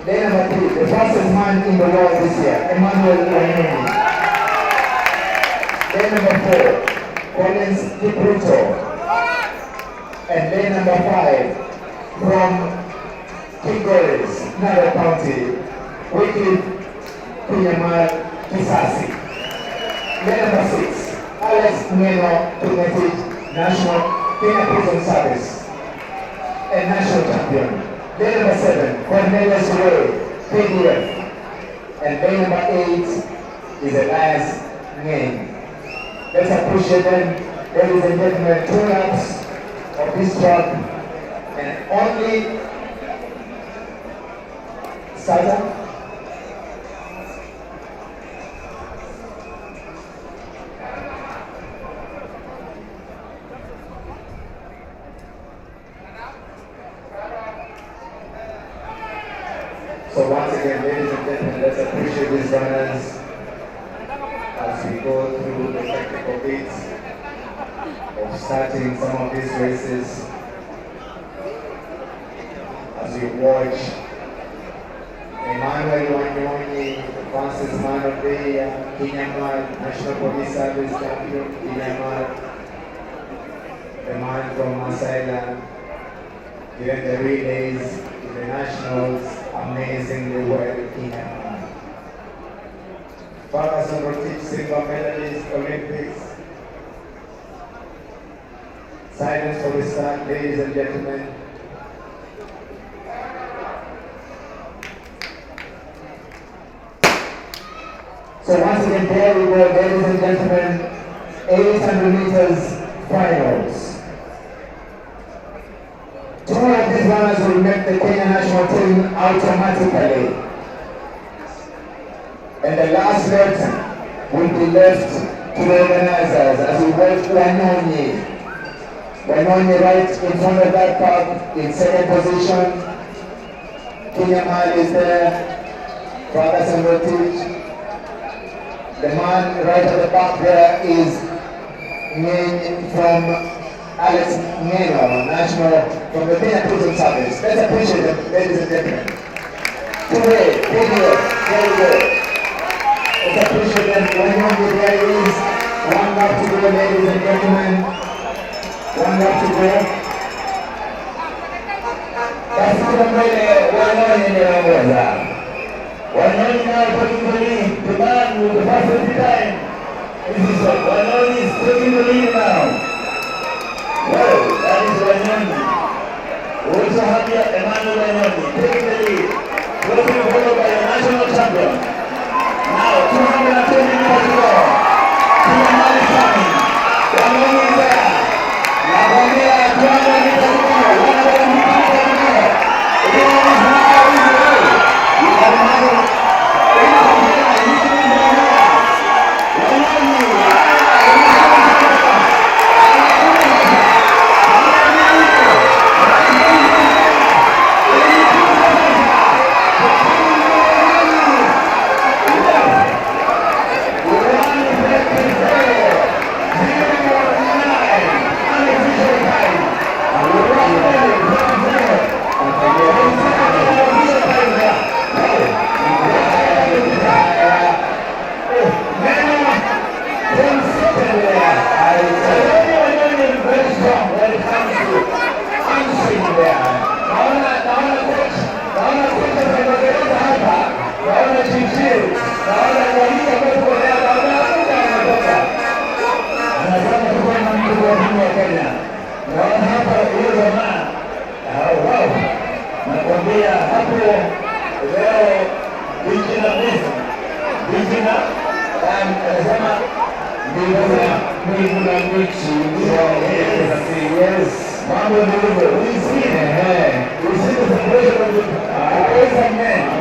Day number 3, the fastest man in the world this year, Emmanuel Wanyonyi. Day number 4, Collins Kipruto. And day number 5, from Kilgoris, Narok County, Wycliffe Kinyamal Kisasi. Day number 6, Alex Ngeno Tungetich, National Kenya Prison Service and national champion. Day number 7, Cornelius Ray, KDF. And day number 8 is Elias Ngeng. Let's appreciate them, ladies and gentlemen. 2 laps of this track and only starter. So once again, ladies and gentlemen, let's appreciate these runners as we go through the technical bits of starting some of these races. As we watch Emmanuel Wanyonyi, the fastest man of the year, Kinyamal, National Police Service champion, Kinyamal, the man from Masaila, during the relays, in the nationals, amazingly well, Kinyamal. Ferguson Rotich, silver medalist, Olympics. Silence for the start, ladies and gentlemen. So once again, there we go, ladies and gentlemen, 800 meters finals. 2 of these runners will make the Kenya national team automatically. And the last lot will be left to the organizers as we wait for Wanyonyi. Wanyonyi right in front of that park in second position. Kinyamal is there. Ferguson Rotich. The man right at the back there is Ngeng from Alex Ngeno, national from the Kenya Prison Service. Let's appreciate them, ladies and gentlemen. Today, very good. Let's appreciate them. Wanyonyi there is. 1 lap to go, ladies and gentlemen. 1 lap to go. Basi kwa mbele Wanyonyi ni waongoza. Wanyonyi now taking the lead. The man with the fastest time. This is Wanyonyi is taking the lead now. Well, that is Wanyonyi. We also have here Emmanuel Wanyonyi taking the lead. Closely followed by the national champion. Now 220 meters to go. Kinyamal is coming. Wanyonyi is there. Nakwambia 200 meters to go. 150 meters to go. It is now easy way. You have Emmanuel. Nakwambia hapo leo wiki na anasema mbingu na nchi mambo ndivyo.